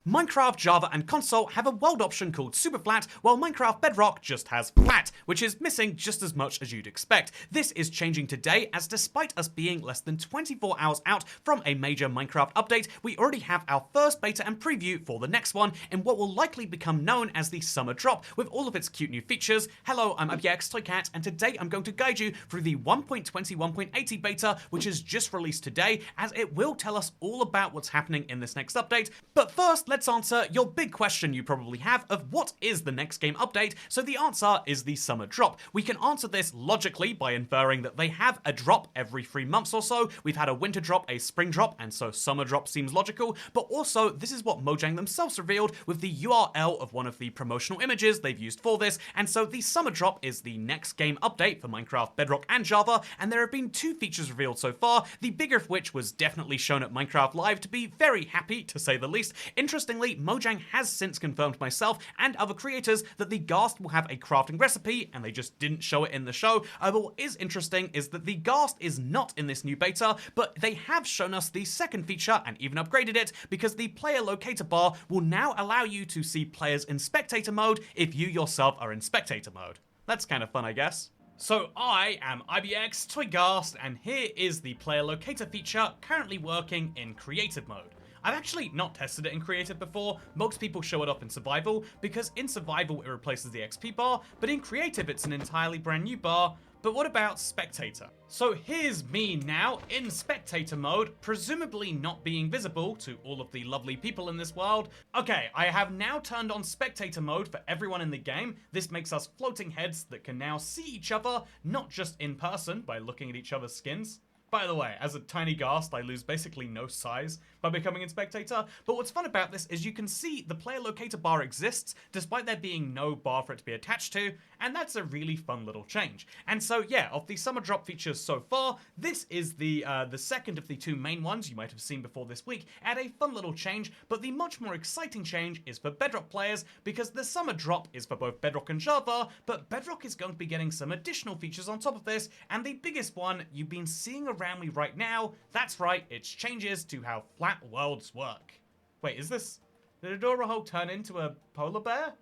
Minecraft, Java, and console have a world option called SUPERFLAT, while Minecraft Bedrock just has flat, which is missing just as much as you'd expect. This is changing today, as despite us being less than 24 hours out from a major Minecraft update, we already have our first beta and preview for the next one in what will likely become known as the summer drop, with all of its cute new features. Hello, I'm AbYX, and today I'm going to guide you through the 1.21.80 beta, which is just released today, as it will tell us all about what's happening in this next update. But first, let's answer your big question you probably have of what is the next game update. So the answer is the summer drop. We can answer this logically by inferring that they have a drop every 3 months or so. We've had a winter drop, a spring drop, and so summer drop seems logical, but also this is what Mojang themselves revealed with the URL of one of the promotional images they've used for this, and so the summer drop is the next game update for Minecraft, Bedrock, and Java, and there have been 2 features revealed so far, the bigger of which was definitely shown at Minecraft Live to be very happy, to say the least. Interestingly, Mojang has since confirmed myself and other creators that the Ghast will have a crafting recipe, and they just didn't show it in the show. But what is interesting is that the Ghast is not in this new beta, but they have shown us the second feature and even upgraded it, because the player locator bar will now allow you to see players in spectator mode if you yourself are in spectator mode. That's kind of fun, I guess. So I am AbYX, and here is the player locator feature currently working in creative mode. I've actually not tested it in creative before. Most people show it off in survival, because in survival it replaces the XP bar, but in creative it's an entirely brand new bar. But what about spectator? So here's me now in spectator mode, presumably not being visible to all of the lovely people in this world. Okay, I have now turned on spectator mode for everyone in the game. This makes us floating heads that can now see each other, not just in person by looking at each other's skins. By the way, as a tiny Ghast, I lose basically no size by becoming a spectator, but what's fun about this is you can see the player locator bar exists, despite there being no bar for it to be attached to, and that's a really fun little change. And so yeah, of the summer drop features so far, this is the second of the 2 main ones you might have seen before this week, at a fun little change, but the much more exciting change is for Bedrock players, because the summer drop is for both Bedrock and Java, but Bedrock is going to be getting some additional features on top of this, and the biggest one you've been seeing around me right now, that's right, it's changes to how flat worlds work. Wait, is this... Did Adorahole turn into a polar bear?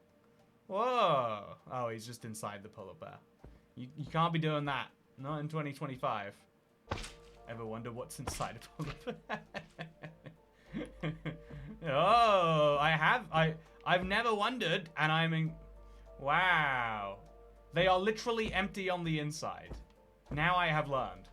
Whoa. Oh, he's just inside the polar bear. You can't be doing that. Not in 2025. Ever wonder what's inside a polar bear? Oh, I've never wondered, and I'm in... Wow. They are literally empty on the inside. Now I have learned.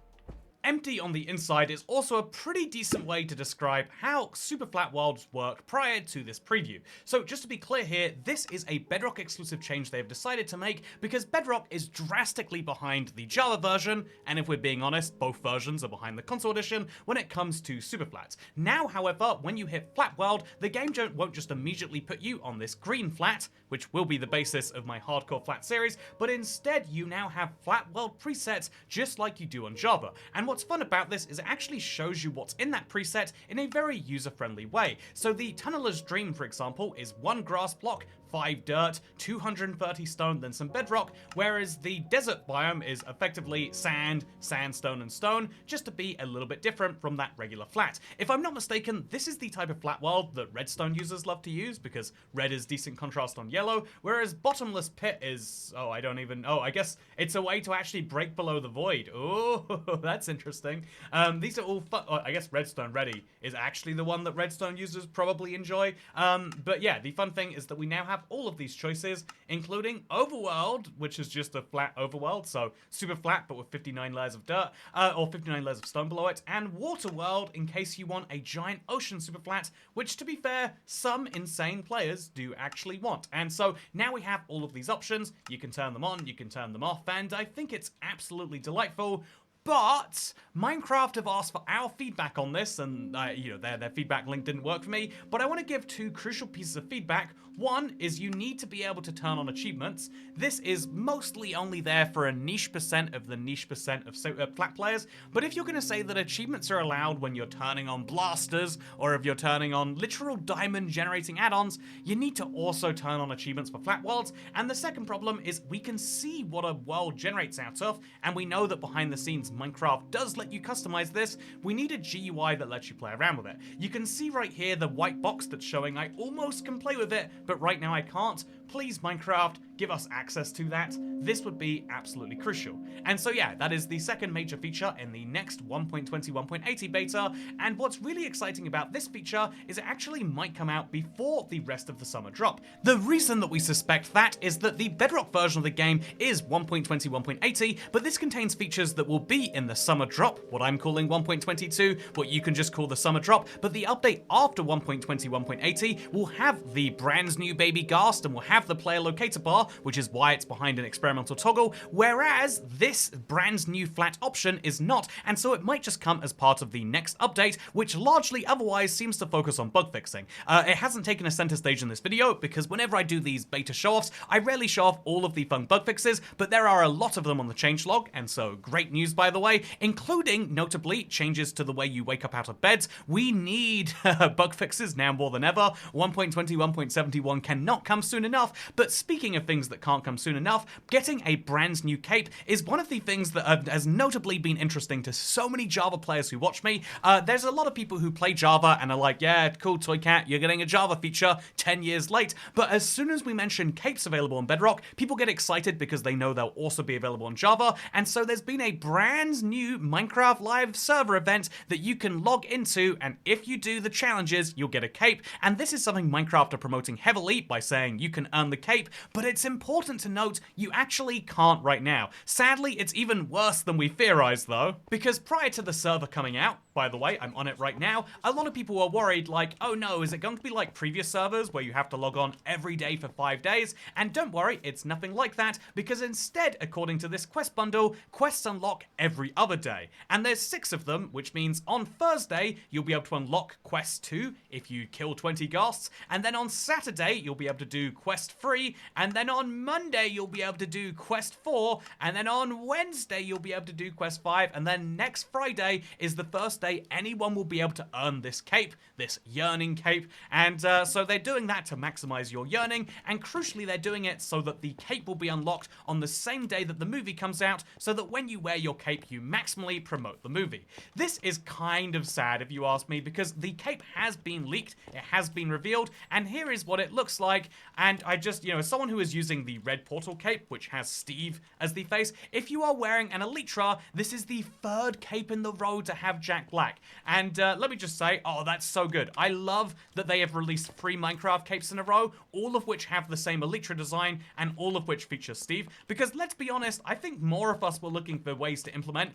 Empty on the inside is also a pretty decent way to describe how SUPERFLAT worlds work prior to this preview. So just to be clear here, this is a Bedrock exclusive change they have decided to make because Bedrock is drastically behind the Java version, and if we're being honest, both versions are behind the console edition when it comes to SUPERFLAT. Now, however, when you hit Flat World, the game won't just immediately put you on this green flat, which will be the basis of my hardcore flat series, but instead you now have Flat World presets just like you do on Java. And what's fun about this is it actually shows you what's in that preset in a very user-friendly way. So the Tunneler's Dream, for example, is 1 grass block, 5 dirt, 230 stone, then some bedrock, whereas the desert biome is effectively sand, sandstone, and stone, just to be a little bit different from that regular flat. If I'm not mistaken, this is the type of flat world that redstone users love to use, because red is decent contrast on yellow, whereas bottomless pit is, oh, I guess it's a way to actually break below the void. Oh, that's interesting. These are all fun. I guess redstone ready is actually the one that redstone users probably enjoy. But yeah, the fun thing is that we now have all of these choices, including Overworld, which is just a flat overworld, so super flat but with 59 layers of dirt, or 59 layers of stone below it, and Waterworld in case you want a giant ocean super flat, which to be fair, some insane players do actually want. And so now we have all of these options, you can turn them on, you can turn them off, and I think it's absolutely delightful. But Minecraft have asked for our feedback on this, and their feedback link didn't work for me, but I want to give 2 crucial pieces of feedback. One is you need to be able to turn on achievements. This is mostly only there for a niche percent of the niche percent of flat players, but if you're going to say that achievements are allowed when you're turning on blasters, or if you're turning on literal diamond generating add-ons, you need to also turn on achievements for flat worlds. And the second problem is we can see what a world generates out of, and we know that behind the scenes Minecraft does let you customize this, we need a GUI that lets you play around with it. You can see right here the white box that's showing I almost can play with it, but right now I can't. Please, Minecraft, give us access to that. This would be absolutely crucial. And so yeah, that is the second major feature in the next 1.20 1.80 beta, and what's really exciting about this feature is it actually might come out before the rest of the summer drop. The reason that we suspect that is that the Bedrock version of the game is 1.20 1.80, but this contains features that will be in the summer drop, what I'm calling 1.22, what you can just call the summer drop, but the update after 1.20 1.80 will have the brand new baby ghast and will have the player locator bar, which is why it's behind an experimental toggle, whereas this brand new flat option is not, and so it might just come as part of the next update, which largely otherwise seems to focus on bug fixing. It hasn't taken a center stage in this video, because whenever I do these beta show-offs, I rarely show off all of the fun bug fixes, but there are a lot of them on the changelog, and so great news by the way, including, notably, changes to the way you wake up out of beds. We need bug fixes now more than ever. 1.20 1.71 cannot come soon enough. But speaking of things that can't come soon enough, getting a brand new cape is one of the things that has notably been interesting to so many Java players who watch me. There's a lot of people who play Java and are like, yeah, cool, Toy Cat, you're getting a Java feature 10 years late. But as soon as we mention capes available on Bedrock, people get excited because they know they'll also be available on Java. And so there's been a brand new Minecraft Live server event that you can log into, and if you do the challenges, you'll get a cape. And this is something Minecraft are promoting heavily by saying you can earn the cape, but it's important to note you actually can't right now. Sadly, it's even worse than we theorized though, because prior to the server coming out, by the way, I'm on it right now, a lot of people were worried like, oh no, is it going to be like previous servers where you have to log on every day for 5 days? And don't worry, it's nothing like that, because instead, according to this quest bundle, quests unlock every other day. And there's 6 of them, which means on Thursday, you'll be able to unlock quest 2 if you kill 20 ghasts, and then on Saturday, you'll be able to do quest 3, and then on Monday, you'll be able to do quest 4, and then on Wednesday, you'll be able to do quest 5, and then next Friday is the first day anyone will be able to earn this cape, this yearning cape, and so they're doing that to maximize your yearning, and crucially they're doing it so that the cape will be unlocked on the same day that the movie comes out, so that when you wear your cape you maximally promote the movie. This is kind of sad if you ask me, because the cape has been leaked, it has been revealed, and here is what it looks like, and I just, as someone who is using the red portal cape, which has Steve as the face, if you are wearing an Elytra, this is the 3rd cape in the row to have Jack Black. And let me just say, oh, that's so good. I love that they have released 3 Minecraft capes in a row, all of which have the same Elytra design, and all of which feature Steve. Because let's be honest, I think more of us were looking for ways to implement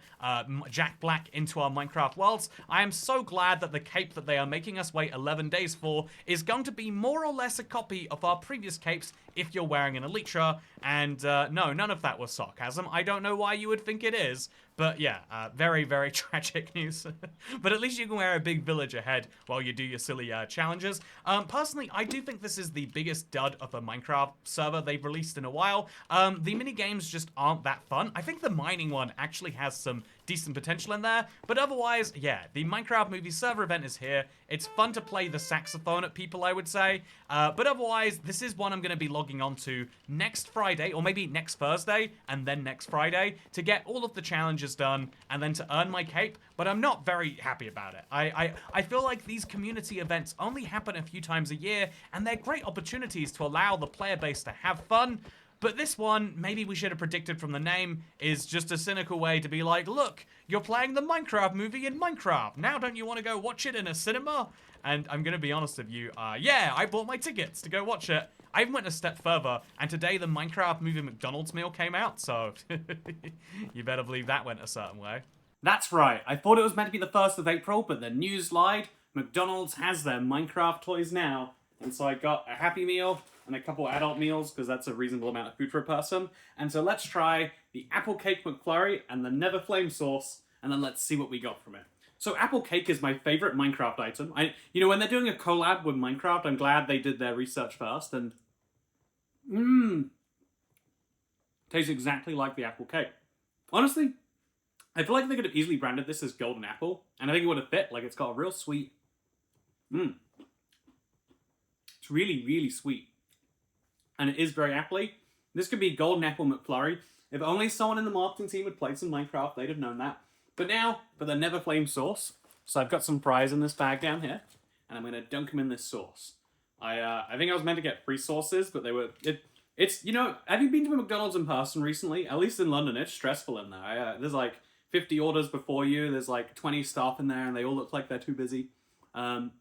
Jack Black into our Minecraft worlds. I am so glad that the cape that they are making us wait 11 days for is going to be more or less a copy of our previous capes if you're wearing an Elytra. And no, none of that was sarcasm. I don't know why you would think it is. But yeah, very, very tragic news. But at least you can wear a big villager head while you do your silly challenges. Personally, I do think this is the biggest dud of a Minecraft server they've released in a while. The mini games just aren't that fun. I think the mining one actually has some decent potential in there, but otherwise, yeah, the Minecraft movie server event is here. It's fun to play the saxophone at people, I would say, but otherwise, this is one I'm going to be logging on to next Friday, or maybe next Thursday, and then next Friday, to get all of the challenges done, and then to earn my cape, but I'm not very happy about it. I feel like these community events only happen a few times a year, and they're great opportunities to allow the player base to have fun. But this one, maybe we should have predicted from the name, is just a cynical way to be like, look, you're playing the Minecraft movie in Minecraft. Now don't you want to go watch it in a cinema? And I'm going to be honest with you, yeah, I bought my tickets to go watch it. I even went a step further, and today the Minecraft movie McDonald's meal came out, so you better believe that went a certain way. That's right, I thought it was meant to be the 1st of April, but the news lied. McDonald's has their Minecraft toys now, and so I got a Happy Meal and a couple adult meals, because that's a reasonable amount of food for a person. And so let's try the Apple Cake McFlurry and the Never Flame Sauce, and then let's see what we got from it. So Apple Cake is my favorite Minecraft item. When they're doing a collab with Minecraft, I'm glad they did their research first, and tastes exactly like the Apple Cake. Honestly, I feel like they could have easily branded this as Golden Apple, and I think it would have fit. Like, it's got a real sweet, it's really, really sweet. And it is very apple-y. This could be Golden Apple McFlurry. If only someone in the marketing team had played some Minecraft, they'd have known that. But now, for the Never Flame sauce. So I've got some fries in this bag down here, and I'm gonna dunk them in this sauce. I think I was meant to get free sauces, but they were... It's, you know, have you been to a McDonald's in person recently? At least in London, it's stressful in there. There's like 50 orders before you, there's like 20 staff in there, and they all look like they're too busy. Oh,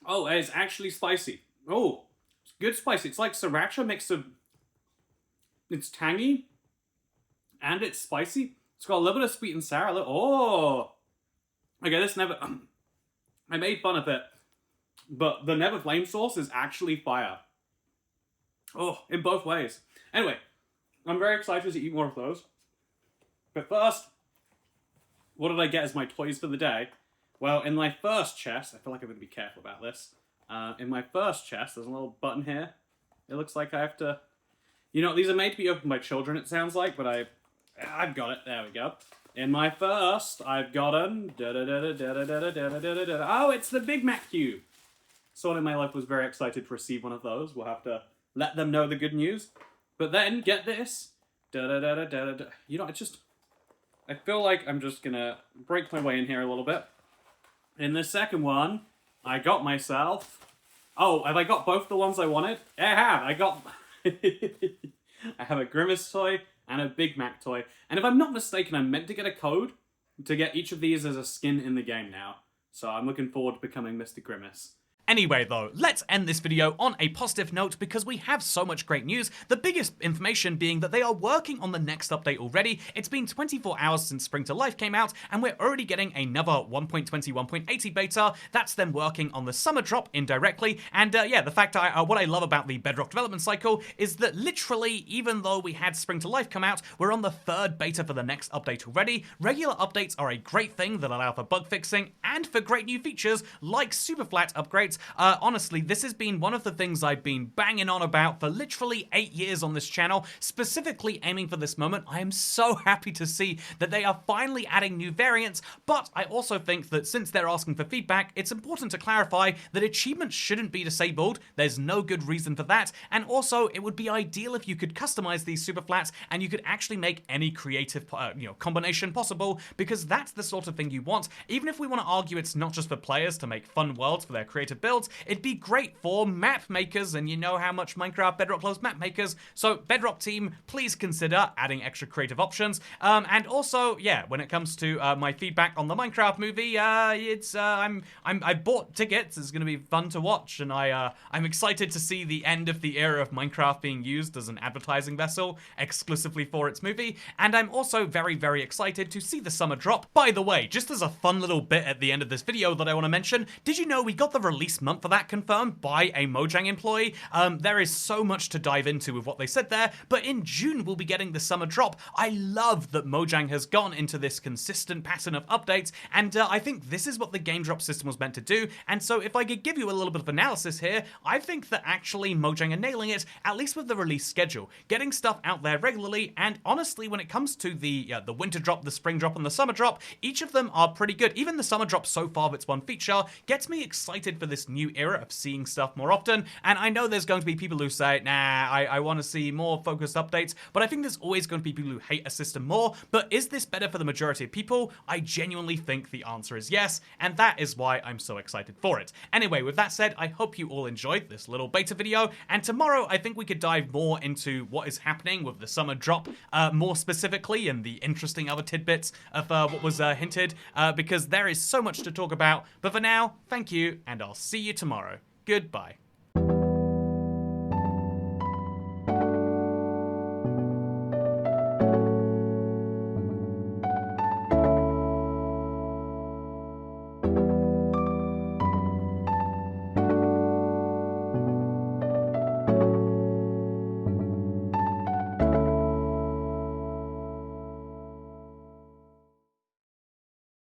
it's actually spicy. Oh, it's good spicy. It's like sriracha mixed with... It's tangy, and it's spicy. It's got a little bit of sweet and sour. Oh! Okay, this never... I made fun of it, but the Never Flame sauce is actually fire. Oh, in both ways. Anyway, I'm very excited to eat more of those. But first, what did I get as my toys for the day? Well, in my first chest, I feel like I'm going to be careful about this. In my first chest, there's a little button here. It looks like I have to... You know, these are made to be opened by children, it sounds like, but I've got it. There we go. In my first, I've gotten... Oh, it's the Big Mac Cube. Someone in my life was very excited to receive one of those. We'll have to let them know the good news. But then, get this. You know, I feel like I'm just gonna break my way in here a little bit. In the second one, I got myself... Oh, have I got both the ones I wanted? I have. I got... I have a Grimace toy and a Big Mac toy. And if I'm not mistaken, I'm meant to get a code to get each of these as a skin in the game now. So I'm looking forward to becoming Mr. Grimace. Anyway though, let's end this video on a positive note because we have so much great news, the biggest information being that they are working on the next update already. It's been 24 hours since Spring to Life came out, and we're already getting another 1.20, 1.80 beta. That's them working on the summer drop indirectly, and yeah, the fact what I love about the Bedrock development cycle is that literally, even though we had Spring to Life come out, we're on the 3rd beta for the next update already. Regular updates are a great thing that allow for bug fixing and for great new features like SUPERFLAT upgrades. Honestly, this has been one of the things I've been banging on about for literally 8 years on this channel, specifically aiming for this moment. I am so happy to see that they are finally adding new variants, but I also think that since they're asking for feedback, it's important to clarify that achievements shouldn't be disabled. There's no good reason for that, and also it would be ideal if you could customize these SUPERFLATs and you could actually make any creative combination possible, because that's the sort of thing you want. Even if we want to argue it's not just for players to make fun worlds for their creative builds, it'd be great for map makers, and you know how much Minecraft Bedrock loves map makers, so Bedrock team, please consider adding extra creative options. And also, yeah, when it comes to my feedback on the Minecraft movie, I bought tickets. It's gonna be fun to watch, and I'm excited to see the end of the era of Minecraft being used as an advertising vessel exclusively for its movie, and I'm also very, very excited to see the summer drop. By the way, just as a fun little bit at the end of this video that I want to mention, did you know we got the release month for that confirmed by a Mojang employee? There is so much to dive into with what they said there, but in June we'll be getting the summer drop. I love that Mojang has gone into this consistent pattern of updates, and I think this is what the game drop system was meant to do, and so if I could give you a little bit of analysis here, I think that actually Mojang are nailing it, at least with the release schedule, getting stuff out there regularly, and honestly when it comes to the winter drop, the spring drop, and the summer drop, each of them are pretty good. Even the summer drop so far, with its one feature, gets me excited for this new era of seeing stuff more often, and I know there's going to be people who say, nah, I want to see more focused updates, but I think there's always going to be people who hate a system more. But is this better for the majority of people? I genuinely think the answer is yes, and that is why I'm so excited for it. Anyway, with that said, I hope you all enjoyed this little beta video, and tomorrow I think we could dive more into what is happening with the summer drop, more specifically, and the interesting other tidbits of what was hinted, because there is so much to talk about. But for now, thank you, and I'll see you tomorrow. Goodbye.